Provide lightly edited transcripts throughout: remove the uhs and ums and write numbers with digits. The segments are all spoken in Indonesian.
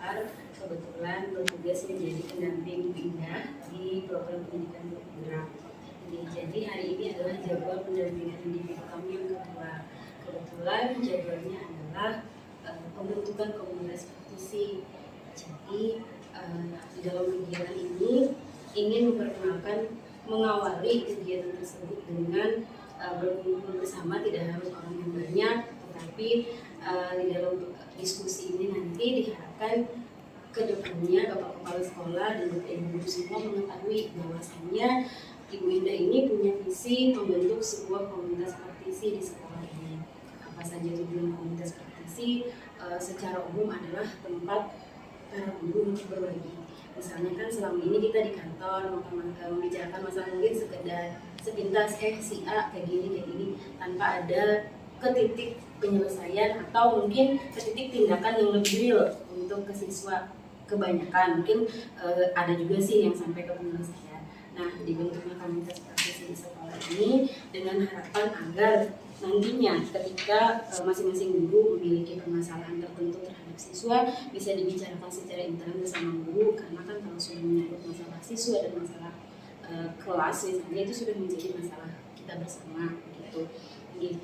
Unpar kebetulan bertugas menjadi pendamping Indah di program pendidikan bergerak. Jadi hari ini adalah jadwal pendampingan individu kami yang kedua. Kebetulan jadwalnya adalah pembentukan komunitas praktisi. Jadi di dalam kegiatan ini ingin memperkenalkan mengawali kegiatan tersebut dengan berkumpul bersama, tidak harus orang yang banyak, tetapi di dalam diskusi ini nanti diharapkan kedepannya Bapak Kepala Sekolah dan Bapak Ibu semua mengetahui bahwasannya Ibu Indah ini punya visi membentuk sebuah komunitas praktisi di sekolah ini. Apa saja tujuan komunitas praktisi? Secara umum adalah tempat para guru untuk berbagi. Misalnya kan selama ini kita di kantor membicarakan masalah mungkin sekedar sepintas si A kayak gini tanpa ada ke titik penyelesaian atau mungkin ke titik tindakan yang lebih real untuk ke siswa. Kebanyakan mungkin ada juga sih yang sampai ke penyelesaian. Nah, dibentuknya komunitas praktisi di sekolah ini dengan harapan agar nantinya ketika masing-masing guru memiliki permasalahan tertentu terhadap siswa bisa dibicarakan secara intern bersama guru, karena kan kalau sudah menyangkut masalah siswa dan masalah kelas misalnya itu sudah menjadi masalah kita bersama gitu. Jadi,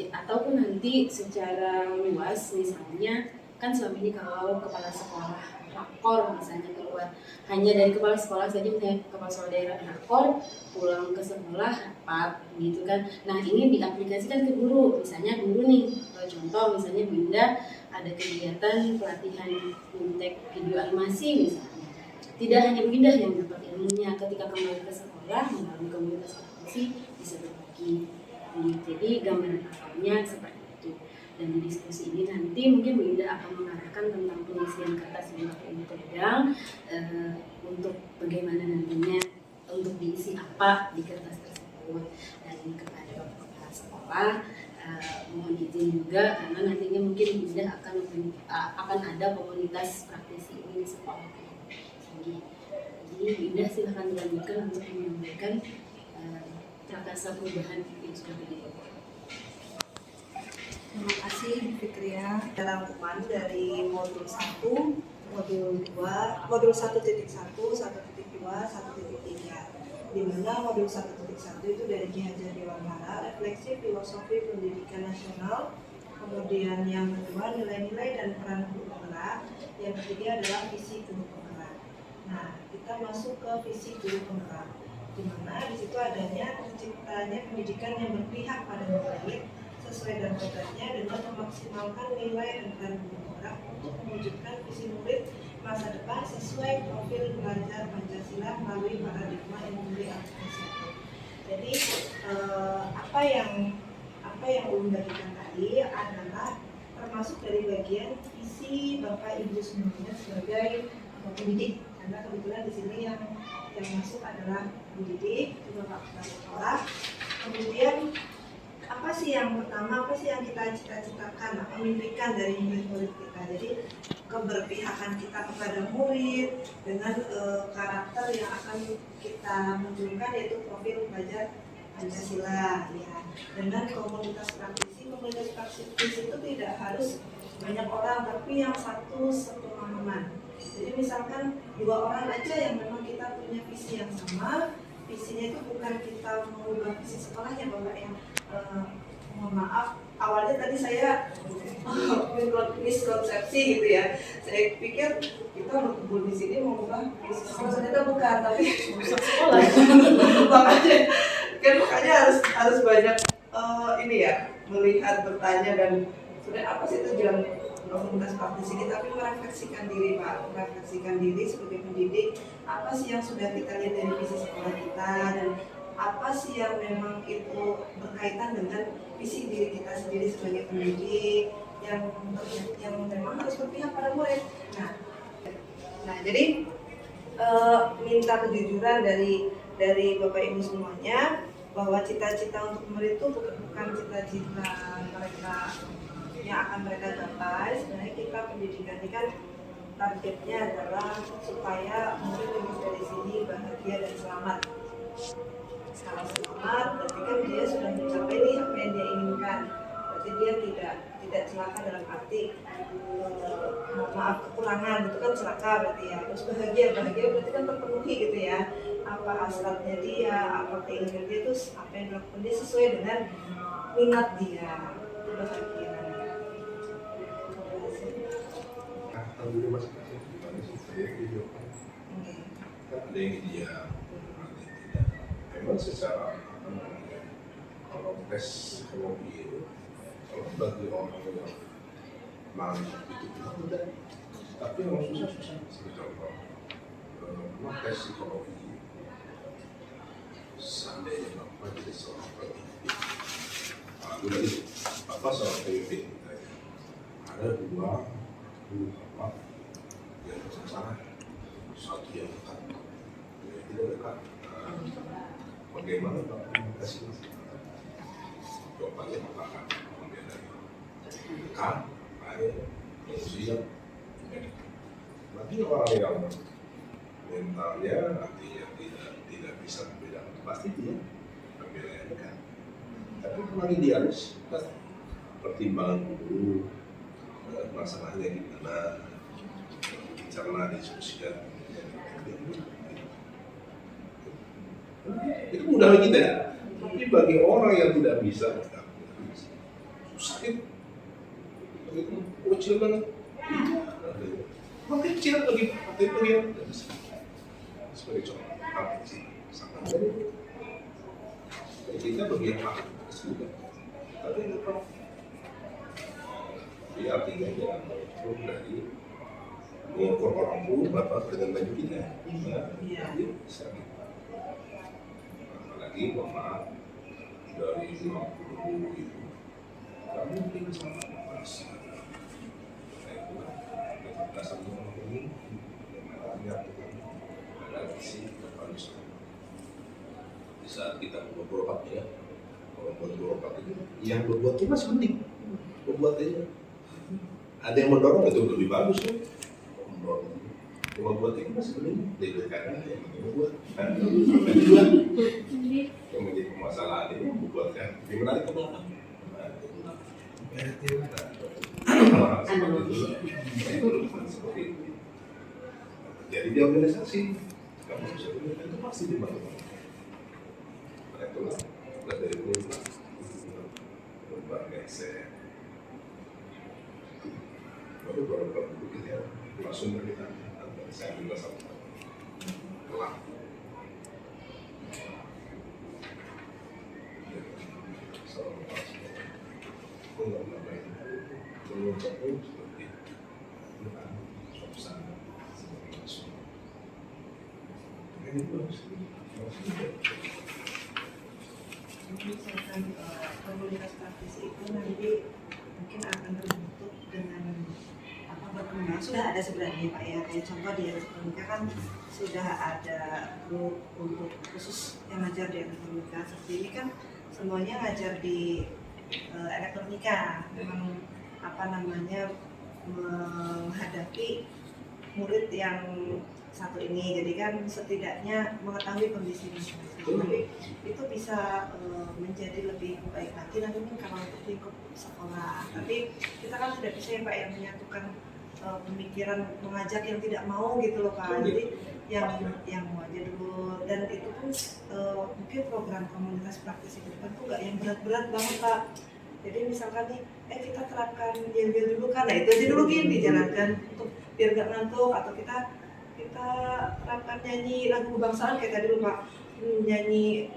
ataupun nanti secara luas misalnya kan selama ini kalau kepala sekolah rakor misalnya keluar hanya dari kepala sekolah saja, misalnya kepala sekolah daerah rakor pulang ke sekolah rapat gitu kan. Nah ini diaplikasikan ke guru, misalnya guru nih contoh misalnya Bunda ada kegiatan pelatihan fintech video animasi misalnya, tidak hanya Bunda yang dapat ilmunya, ketika kembali ke sekolah melalui komunitas praktisi bisa berbagi. Jadi gambaran awalnya seperti itu. Dan di diskusi ini nanti mungkin Bu Indah akan mengarahkan tentang pengisian kertas yang Bapak Ibu pegang untuk bagaimana nantinya untuk diisi apa di kertas tersebut. Dan kepada Bapak Kepala Sekolah mohon izin juga karena nantinya mungkin Bu Indah akan ada komunitas praktisi ini di sekolah. Jadi Bu Indah silakan dilanjutkan untuk menyampaikan prakasa perubahan yang sudah dilakukan. Terima kasih Bu Fikria. Rangkuman dari modul 1, modul 2, modul 1.1, 1.2, 1.3. Di mana modul 1.1 itu dari Ki Hajar Dewantara, refleksi filosofi pendidikan nasional. Kemudian yang kedua nilai-nilai dan peran guru penggerak. Yang ketiga adalah visi guru penggerak. Nah, kita masuk ke visi guru penggerak. Di mana di situ adanya terciptanya pendidikan yang berpihak pada murid sesuai dan kodratnya dengan memaksimalkan nilai dan peran guru penggerak untuk mewujudkan visi murid masa depan sesuai profil belajar Pancasila melalui paradigma ilmu aplikasi. Jadi apa yang ulun bagikan tadi adalah termasuk dari bagian visi Bapak Ibu semuanya sebagai pendidik, karena kebetulan di sini yang masuk adalah pendidik, juga Pak Kepala Sekolah. Kemudian apa sih yang pertama, apa sih yang kita cita-citakan, mimpikan dari murid-murid kita. Jadi keberpihakan kita kepada murid dengan karakter yang akan kita munculkan, yaitu profil pelajar Pancasila ya. Dengan komunitas praktisi itu tidak harus banyak orang, tapi yang satu sepemahaman. Jadi misalkan 2 orang aja yang memang kita punya visi yang sama, visinya itu bukan kita mengubah visi sekolahnya Bapak ya. Mohon maaf, awalnya tadi saya miskonsepsi gitu ya. Saya pikir kita berkumpul di sini mengubah visi sekolah, ternyata bukan, tapi merusak sekolah. makanya harus banyak ini ya, melihat, bertanya, dan sebenarnya apa sih tujuan komunitas praktisi ini, tapi merefleksikan diri Pak, merefleksikan diri sebagai pendidik, apa sih yang sudah kita lihat dari visi sekolah kita, dan apa sih yang memang itu berkaitan dengan visi diri kita sendiri sebagai pendidik yang memang harus berpihak pada murid. Nah jadi minta kejujuran dari Bapak Ibu semuanya bahwa cita-cita untuk murid itu bukan cita-cita mereka yang akan mereka capai. Sebenarnya kita pendidikan ini kan targetnya adalah supaya murid lulus dari sini bahagia dan selamat. Kalau selamat berarti kan dia sudah mencapai nih apa yang dia inginkan. Berarti dia tidak celaka dalam arti mohon maaf kekurangan itu kan celaka berarti ya. Terus bahagia berarti kan terpenuhi gitu ya. Apa hasratnya dia, apa keinginan dia, terus apa yang dilakukan dia sesuai dengan minat dia. Itu bahagia. Alhamdulillah masih kasih gimana sih saya video kan ada yang ideal, ada yang tidak. Memang secara kalau tes psikologi itu kalau bagi orang yang mau itu mudah, tapi yang susah seperti contoh tes psikologi seandainya bapak jadi seorang pemimpin, apa seorang pemimpin ada dua apa yang bersama satu yang dekat yang tidak dekat. Bagaimana Bapak komunikasi jawabannya apakah membedakan dekat baik manusia bagi orang yang mentalnya artinya tidak bisa membedakan pasti dia membedakan dekat, tapi kalau idealis pasti pertimbangan dulu masalahnya gimana, bicara diskusikan, itu mudah bagi kita ya. Tapi bagi orang yang tidak bisa, susah itu. Begitu kecil banget. Makin kecil lagi, makin sebagai contoh, apa sih? Sama dari kita bagian apa? Tapi kalau ya artinya jangan mengukur dari mengukur orang pun bapak dengan baju kita, jadi bisa gitu. Apalagi maaf dari 50 itu kamu mungkin sama pas dasar orang ini lihat ada isi bisa kita berobat ya, kalau buat berobat itu yang berbuat itu masih penting berbuat aja. Ada yang mendorong itu lebih bagus ya. Mendorong. Cuma buat itu masih belum diberikan yang membuat kan juga yang menjadi permasalahan ini membuatkan lebih menarik ke belakang. Seperti itu. Jadi di organisasi kamu bisa berikan itu pasti dibangun. Itulah dari berbagai baru beberapa buku ya langsung kita saya juga satu kelam seorang pasien nggak ngapain belum seperti bukan suasana sebagai langsung ini bagus Misalkan komunitas praktisi itu nanti mungkin akan terbentuk dengan berkembang. Sudah ada sebenarnya Pak ya, kayak contoh di elektronika kan sudah ada grup untuk khusus yang ngajar di elektronika. Seperti ini kan semuanya ngajar di elektronika, memang menghadapi murid yang satu ini, jadi kan setidaknya mengetahui kondisi masing-masing. Tapi itu bisa menjadi lebih baik lagi nanti kalau untuk lingkup sekolah. Tapi kita kan tidak bisa ya Pak yang menyatukan pemikiran mengajak yang tidak mau gitu loh Pak. Jadi yang mau aja dulu, dan itu pun mungkin program komunitas praktisi itu kan tuh nggak yang berat-berat banget Pak. Jadi misalkan nih, kita terapkan yel-yel dulu kan, nah itu aja dulu gini dijalankan untuk biar nggak ngantuk, atau kita terapkan nyanyi lagu kebangsaan kayak tadi lupa nyanyi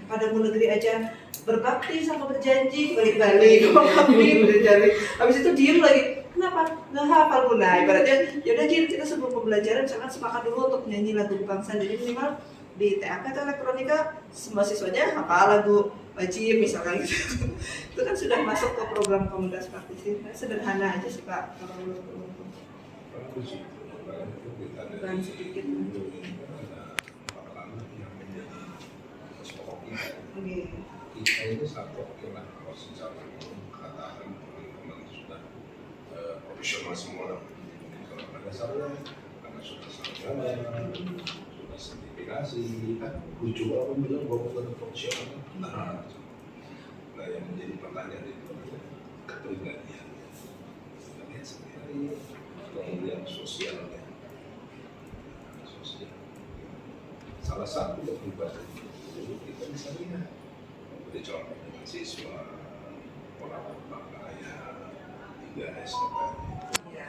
Padamu Negeri aja, berbakti sama berjanji balik-balik kami berjanji, habis itu diem lagi. Kenapa? Nggak hafal pun. Nah, ibaratnya yaudah gini, kita sebelum pembelajaran misalkan sepakat dulu untuk nyanyi lagu kebangsaan. Jadi minimal di TAP atau elektronika semua siswanya hafal lagu wajib misalkan gitu. Itu kan sudah masuk ke program komunitas praktisi. Sederhana aja sih Pak. Bukan sedikit. Kita itu satu oke lah kalau secara katakan teman-teman sudah profesional semua. Kalau pada dasarnya karena sudah sarjana, sudah sertifikasi, kan lucu orang bilang bahwa bukan profesional. Nah, yang menjadi pertanyaan itu kepribadian. Sebenarnya sosialnya. Sosial. Salah satu yang berubah itu kita bisa lihat. Seperti contoh dengan siswa, orang pakaian, 3S katanya.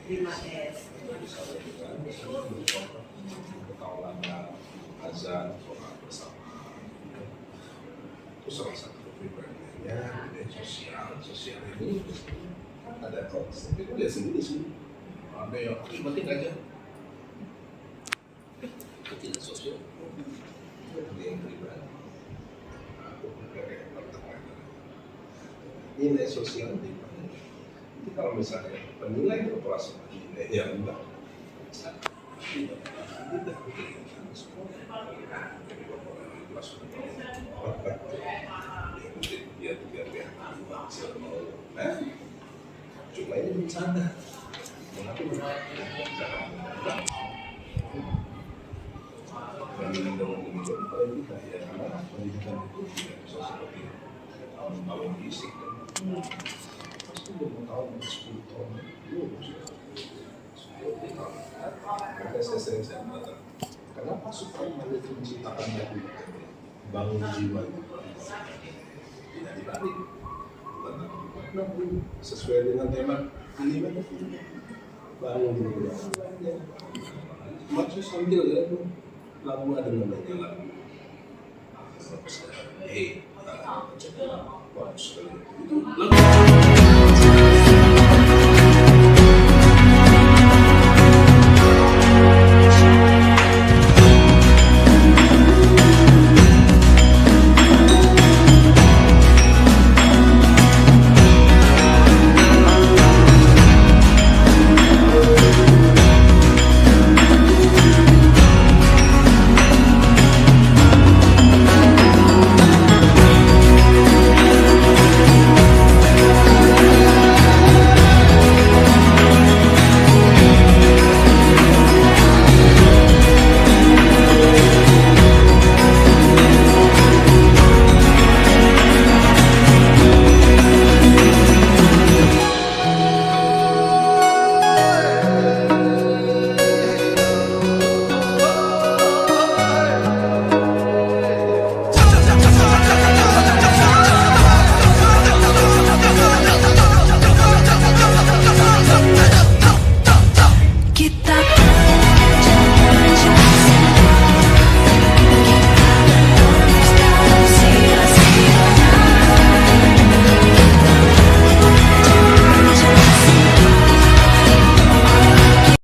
5S. Misalnya kita bercontoh bertauladan, azan, sholat bersama. Itu salah satu pribadinya media sosial ini ada hoax, tapi itu lihat sendiri sih. Ada yang penting aja. Itu tidak sosial. Dia yang pribadi. Aku pakai pertemanan. Ini media sosial di mana? Jadi kalau misalnya penilai operasi nilai yang rendah, tidak cuma ini bercanda. Pendidikan itu tidak bisa seperti tahun fisik kan. Pasti 5 tahun, 10 tahun, 20 tahun. Maka saya katakan, kenapa Superman itu menciptakan lagu bangun jiwa tidak dibalik, sesuai dengan tema ini bangun jiwa. Maksud sambil ya lagu ada namanya lagu. Bagus sekali itu lagu.